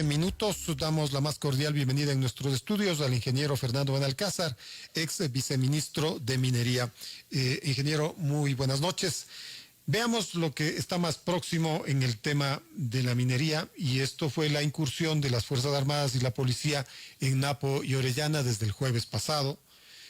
Minutos damos la más cordial bienvenida en nuestros estudios al ingeniero Fernando Benalcázar, ex viceministro de Minería. Ingeniero, muy buenas noches. Veamos lo que está más próximo en el tema de la minería, y esto fue la incursión de las Fuerzas Armadas y la policía en Napo y Orellana desde el jueves pasado,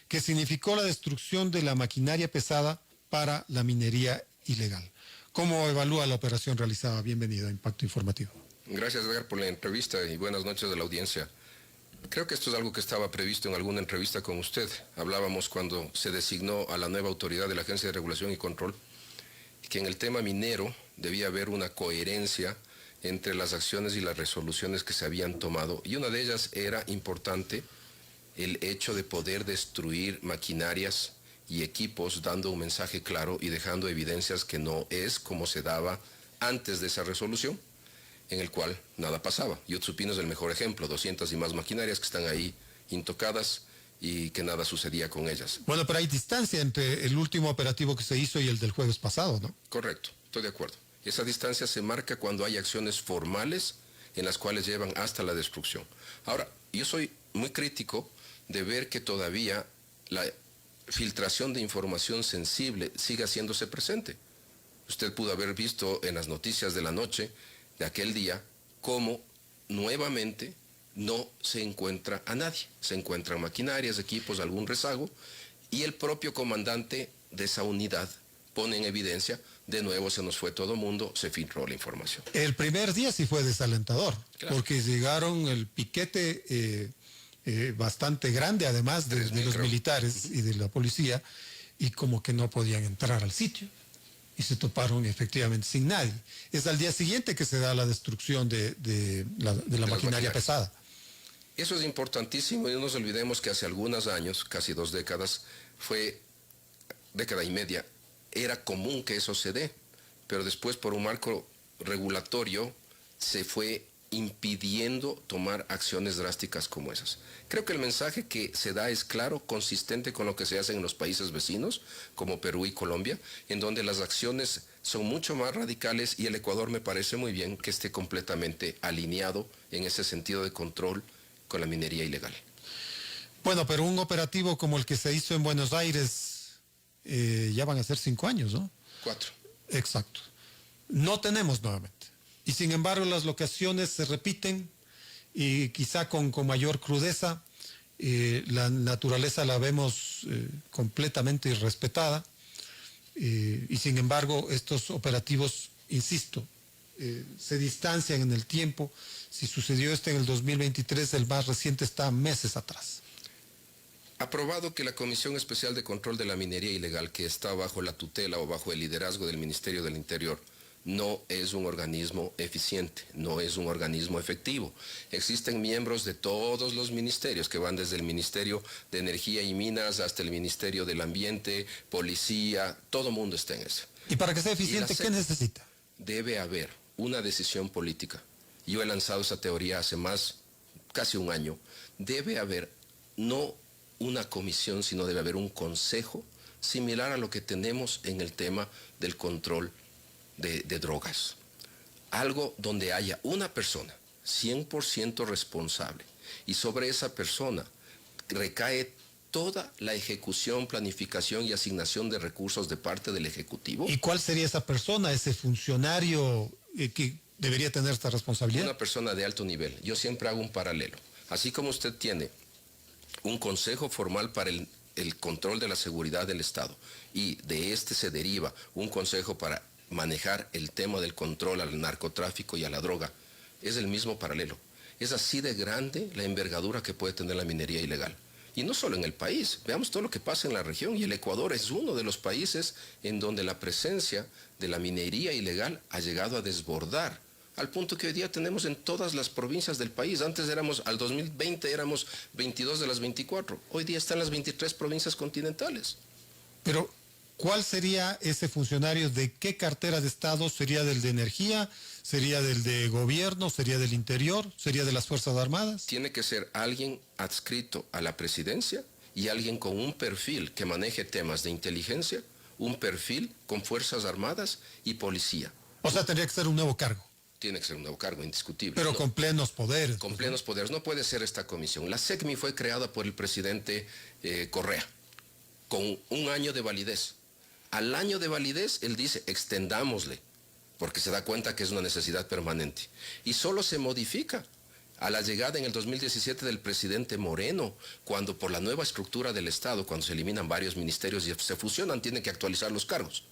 que significó la destrucción de la maquinaria pesada para la minería ilegal. ¿Cómo evalúa la operación realizada? Bienvenido a Impacto Informativo. Gracias, Edgar, por la entrevista y buenas noches a la audiencia. Creo que esto es algo que estaba previsto en alguna entrevista con usted. Hablábamos cuando se designó a la nueva autoridad de la Agencia de Regulación y Control, que en el tema minero debía haber una coherencia entre las acciones y las resoluciones que se habían tomado. Y una de ellas era importante el hecho de poder destruir maquinarias y equipos, dando un mensaje claro y dejando evidencias que no es como se daba antes de esa resolución, en el cual nada pasaba. Yotzupino es el mejor ejemplo, 200 y más maquinarias que están ahí intocadas y que nada sucedía con ellas. Bueno, pero hay distancia entre el último operativo que se hizo y el del jueves pasado, ¿no? Correcto, estoy de acuerdo. Esa distancia se marca cuando hay acciones formales en las cuales llevan hasta la destrucción. Ahora, yo soy muy crítico de ver que todavía la filtración de información sensible sigue haciéndose presente. Usted pudo haber visto en las noticias de la noche de aquel día cómo nuevamente no se encuentra a nadie. Se encuentran maquinarias, equipos, algún rezago, y el propio comandante de esa unidad pone en evidencia, de nuevo se nos fue todo mundo, se filtró la información. El primer día sí fue desalentador, claro, porque llegaron el piquete bastante grande, además de los militares y de la policía, y como que no podían entrar al sitio. Y se toparon efectivamente sin nadie. Es al día siguiente que se da la destrucción de la maquinaria pesada. Eso es importantísimo, y no nos olvidemos que hace algunos años, casi 2 décadas, década y media, era común que eso se dé, pero después por un marco regulatorio se fue impidiendo tomar acciones drásticas como esas. Creo que el mensaje que se da es claro, consistente con lo que se hace en los países vecinos, como Perú y Colombia, en donde las acciones son mucho más radicales, y el Ecuador me parece muy bien que esté completamente alineado en ese sentido de control con la minería ilegal. Bueno, pero un operativo como el que se hizo en Buenos Aires, ya van a ser 5 años, ¿no? 4. Exacto. No tenemos nuevamente. Y sin embargo las locaciones se repiten, y quizá con mayor crudeza. La naturaleza la vemos completamente irrespetada, y sin embargo estos operativos, insisto, se distancian en el tiempo. Si sucedió en el 2023, el más reciente está meses atrás. Aprobado que la Comisión Especial de Control de la Minería Ilegal, que está bajo la tutela o bajo el liderazgo del Ministerio del Interior, no es un organismo eficiente, no es un organismo efectivo. Existen miembros de todos los ministerios, que van desde el Ministerio de Energía y Minas hasta el Ministerio del Ambiente, Policía, todo mundo está en eso. ¿Y para que sea eficiente, qué necesita? Debe haber una decisión política. Yo he lanzado esa teoría hace casi un año. Debe haber no una comisión, sino debe haber un consejo similar a lo que tenemos en el tema del control de drogas. Algo donde haya una persona 100% responsable, y sobre esa persona recae toda la ejecución, planificación y asignación de recursos de parte del Ejecutivo. ¿Y cuál sería esa persona, ese funcionario que debería tener esta responsabilidad? Una persona de alto nivel. Yo siempre hago un paralelo. Así como usted tiene un consejo formal para el control de la seguridad del Estado, y de este se deriva un consejo para manejar el tema del control al narcotráfico y a la droga, es el mismo paralelo. Es así de grande la envergadura que puede tener la minería ilegal. Y no solo en el país, veamos todo lo que pasa en la región, y el Ecuador es uno de los países en donde la presencia de la minería ilegal ha llegado a desbordar, al punto que hoy día tenemos en todas las provincias del país. Antes al 2020 éramos 22 de las 24, hoy día están las 23 provincias continentales. Pero ¿cuál sería ese funcionario? ¿De qué cartera de Estado? ¿Sería del de Energía? ¿Sería del de Gobierno? ¿Sería del Interior? ¿Sería de las Fuerzas Armadas? Tiene que ser alguien adscrito a la presidencia, y alguien con un perfil que maneje temas de inteligencia, un perfil con Fuerzas Armadas y Policía. O sea, tendría que ser un nuevo cargo. tiene que ser un nuevo cargo, indiscutible. Pero no, con plenos poderes. con plenos poderes. No puede ser esta comisión. La SECMI fue creada por el presidente Correa, con un año de validez. Al año de validez, él dice, extendámosle, porque se da cuenta que es una necesidad permanente. Y solo se modifica a la llegada en el 2017 del presidente Moreno, cuando por la nueva estructura del Estado, cuando se eliminan varios ministerios y se fusionan, tienen que actualizar los cargos.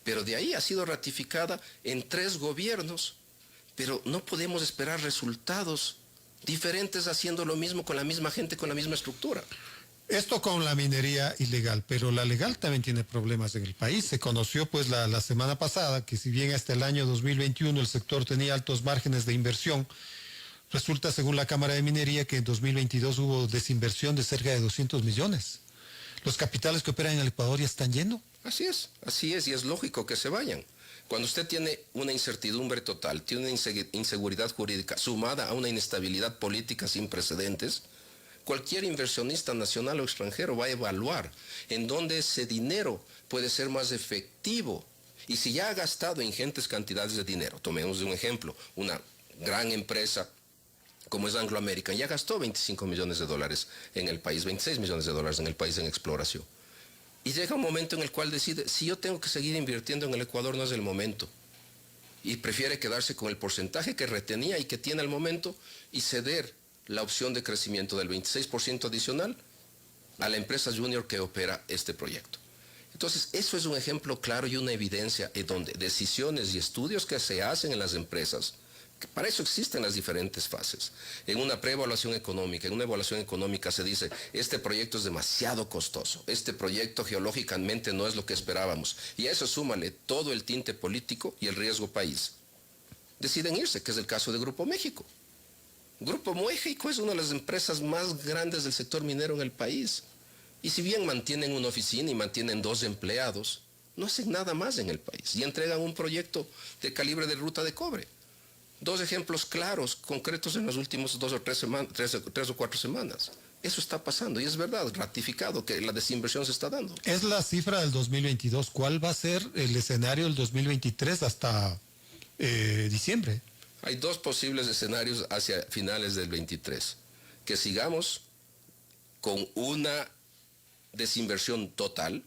Pero de ahí ha sido ratificada en 3 gobiernos, pero no podemos esperar resultados diferentes haciendo lo mismo con la misma gente, con la misma estructura. Esto con la minería ilegal, pero la legal también tiene problemas en el país. Se conoció pues la semana pasada que si bien hasta el año 2021 el sector tenía altos márgenes de inversión, resulta según la Cámara de Minería que en 2022 hubo desinversión de cerca de 200 millones. Los capitales que operan en el Ecuador ya están yendo. Así es, y es lógico que se vayan. Cuando usted tiene una incertidumbre total, tiene una inseguridad jurídica sumada a una inestabilidad política sin precedentes, cualquier inversionista nacional o extranjero va a evaluar en dónde ese dinero puede ser más efectivo. Y si ya ha gastado ingentes cantidades de dinero, tomemos un ejemplo, una gran empresa como es Anglo American, ya gastó 25 millones de dólares en el país, 26 millones de dólares en el país en exploración. Y llega un momento en el cual decide, si yo tengo que seguir invirtiendo en el Ecuador, no es el momento. Y prefiere quedarse con el porcentaje que retenía y que tiene al momento y ceder la opción de crecimiento del 26% adicional a la empresa junior que opera este proyecto. Entonces, eso es un ejemplo claro y una evidencia en donde decisiones y estudios que se hacen en las empresas, que para eso existen las diferentes fases. En una preevaluación económica, en una evaluación económica se dice, este proyecto es demasiado costoso, este proyecto geológicamente no es lo que esperábamos, y a eso súmale todo el tinte político y el riesgo país. Deciden irse, que es el caso de Grupo México. Grupo México es una de las empresas más grandes del sector minero en el país. Y si bien mantienen una oficina y mantienen 2 empleados, no hacen nada más en el país y entregan un proyecto de calibre de ruta de cobre. 2 ejemplos claros, concretos en los últimos 2 o 3 o 4 semanas. Eso está pasando y es verdad, ratificado que la desinversión se está dando. Es la cifra del 2022. ¿Cuál va a ser el escenario del 2023 hasta diciembre? Hay 2 posibles escenarios hacia finales del 23. Que sigamos con una desinversión total,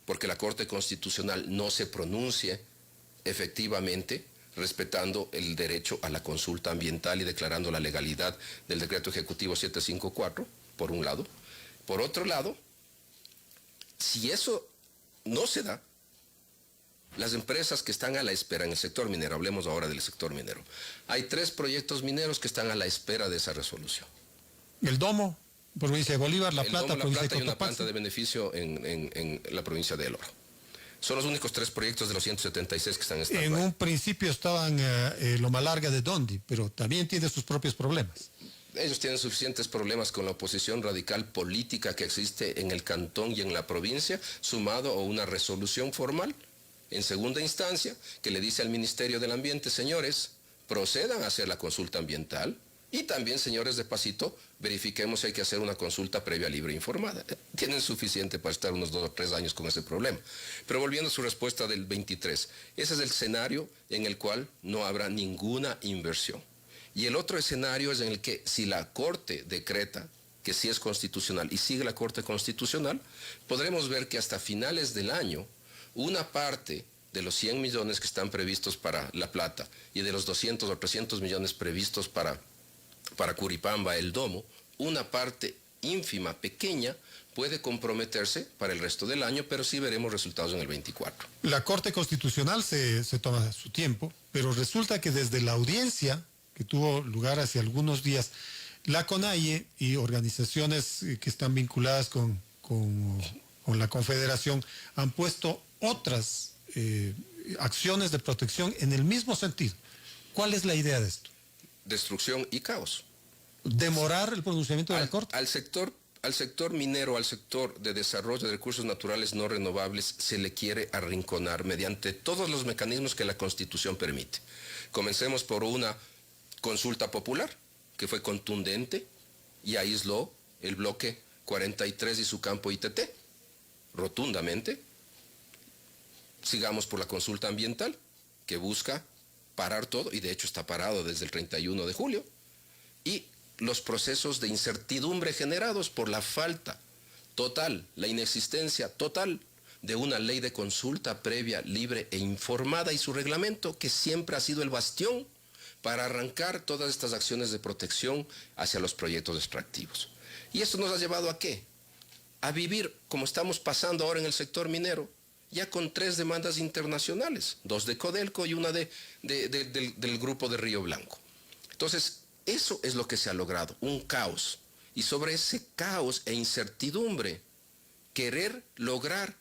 porque la Corte Constitucional no se pronuncie efectivamente, respetando el derecho a la consulta ambiental y declarando la legalidad del Decreto Ejecutivo 754, por un lado. Por otro lado, si eso no se da, las empresas que están a la espera en el sector minero, hablemos ahora del sector minero, hay 3 proyectos mineros que están a la espera de esa resolución. El Domo, provincia de Bolívar, La Plata, provincia de Plata y una Cotopaxi. planta de beneficio en la provincia de El Oro. Son los únicos 3 proyectos de los 176 que están en stand-by. En un principio estaban Loma Larga de Dondi, pero también tiene sus propios problemas. Ellos tienen suficientes problemas con la oposición radical política que existe en el cantón y en la provincia, sumado a una resolución formal en segunda instancia que le dice al Ministerio del Ambiente, señores, procedan a hacer la consulta ambiental y también, señores de Pasito, verifiquemos si hay que hacer una consulta previa, libre e informada. Tienen suficiente para estar unos 2 o 3 años con ese problema. Pero volviendo a su respuesta del 23, ese es el escenario en el cual no habrá ninguna inversión. Y el otro escenario es en el que si la Corte decreta que sí es constitucional y sigue la Corte Constitucional, podremos ver que hasta finales del año, una parte de los 100 millones que están previstos para La Plata y de los 200 o 300 millones previstos para Curipamba, el Domo, una parte ínfima, pequeña, puede comprometerse para el resto del año, pero sí veremos resultados en el 24. La Corte Constitucional se toma su tiempo, pero resulta que desde la audiencia que tuvo lugar hace algunos días, la CONAIE y organizaciones que están vinculadas con la Confederación han puesto otras acciones de protección en el mismo sentido. ¿Cuál es la idea de esto? Destrucción y caos. ¿Demorar el pronunciamiento de la Corte? Al sector minero, al sector de desarrollo de recursos naturales no renovables, se le quiere arrinconar mediante todos los mecanismos que la Constitución permite. Comencemos por una consulta popular, que fue contundente y aisló el bloque 43 y su campo ITT, rotundamente. Sigamos por la consulta ambiental, que busca parar todo, y de hecho está parado desde el 31 de julio, y los procesos de incertidumbre generados por la falta total, la inexistencia total de una ley de consulta previa, libre e informada y su reglamento, que siempre ha sido el bastión para arrancar todas estas acciones de protección hacia los proyectos extractivos. ¿Y esto nos ha llevado a qué? A vivir como estamos pasando ahora en el sector minero, ya con 3 demandas internacionales, 2 de Codelco y una del grupo de Río Blanco. Entonces, eso es lo que se ha logrado, un caos. Y sobre ese caos e incertidumbre, querer lograr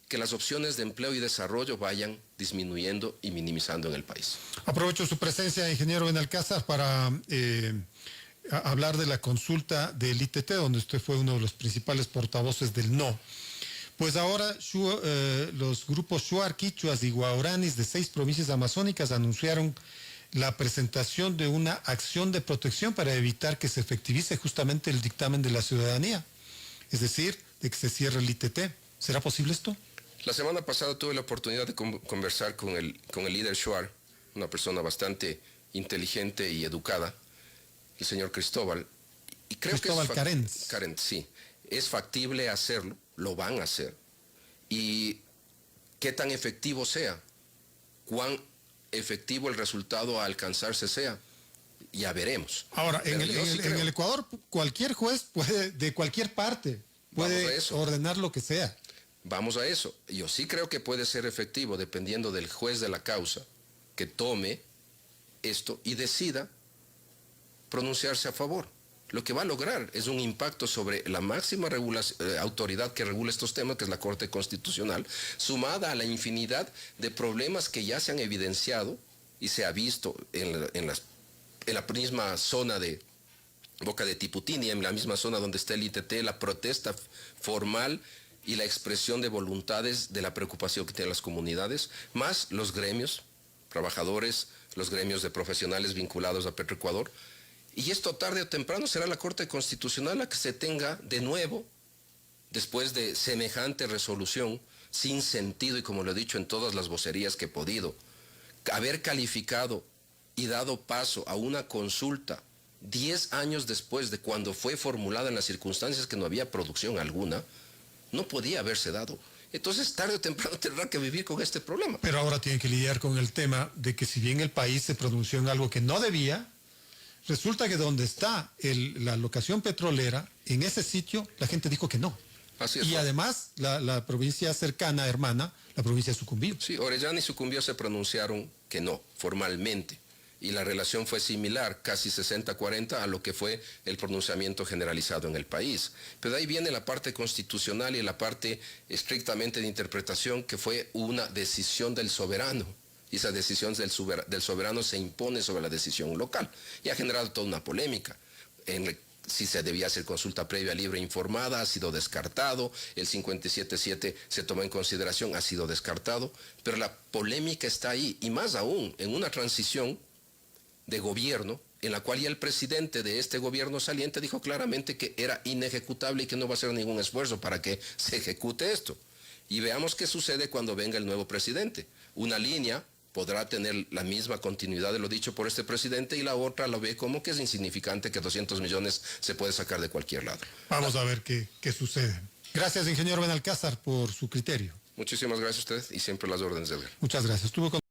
que las opciones de empleo y desarrollo vayan disminuyendo y minimizando en el país. Aprovecho su presencia, ingeniero Benalcázar, para hablar de la consulta del ITT, donde usted fue uno de los principales portavoces del no. Pues ahora los grupos Shuar, Quichuas y Guaraníes de 6 provincias amazónicas anunciaron la presentación de una acción de protección para evitar que se efectivice justamente el dictamen de la ciudadanía, es decir, de que se cierre el ITT. ¿Será posible esto? La semana pasada tuve la oportunidad de conversar con el líder Shuar, una persona bastante inteligente y educada, el señor Cristóbal. Y creo Cristóbal Carens, sí. Es factible hacerlo, lo van a hacer. Y qué tan efectivo sea, cuán efectivo el resultado a alcanzarse sea, ya veremos. Ahora, en el Ecuador, cualquier juez puede, de cualquier parte, puede ordenar lo que sea. Vamos a eso. Yo sí creo que puede ser efectivo dependiendo del juez de la causa que tome esto y decida pronunciarse a favor. Lo que va a lograr es un impacto sobre la máxima autoridad que regula estos temas, que es la Corte Constitucional, sumada a la infinidad de problemas que ya se han evidenciado y se ha visto en la misma zona de Boca de Tiputini, en la misma zona donde está el ITT, la protesta formal y la expresión de voluntades de la preocupación que tienen las comunidades, más los gremios, trabajadores, los gremios de profesionales vinculados a Petroecuador. Y esto tarde o temprano será la Corte Constitucional la que se tenga de nuevo, después de semejante resolución, sin sentido y como lo he dicho en todas las vocerías que he podido, haber calificado y dado paso a una consulta 10 años después de cuando fue formulada en las circunstancias que no había producción alguna, no podía haberse dado. Entonces, tarde o temprano tendrá que vivir con este problema. Pero ahora tiene que lidiar con el tema de que si bien el país se pronunció en algo que no debía, resulta que donde está la locación petrolera, en ese sitio, la gente dijo que no. Así es. Y además, la provincia cercana, hermana, la provincia de Sucumbío. Sí, Orellana y Sucumbío se pronunciaron que no, formalmente. Y la relación fue similar, casi 60-40, a lo que fue el pronunciamiento generalizado en el país. Pero de ahí viene la parte constitucional y la parte estrictamente de interpretación, que fue una decisión del soberano. Y esa decisión del soberano se impone sobre la decisión local. Y ha generado toda una polémica. Si se debía hacer consulta previa, libre e informada, ha sido descartado. El 57.7 se tomó en consideración, ha sido descartado. Pero la polémica está ahí. Y más aún, en una transición de gobierno, en la cual ya el presidente de este gobierno saliente dijo claramente que era inejecutable y que no va a hacer ningún esfuerzo para que se ejecute esto. Y veamos qué sucede cuando venga el nuevo presidente. Una línea podrá tener la misma continuidad de lo dicho por este presidente y la otra lo ve como que es insignificante, que 200 millones se puede sacar de cualquier lado. Vamos a ver qué sucede. Gracias, ingeniero Benalcázar, por su criterio. Muchísimas gracias a usted y siempre las órdenes, Edgar. Muchas gracias.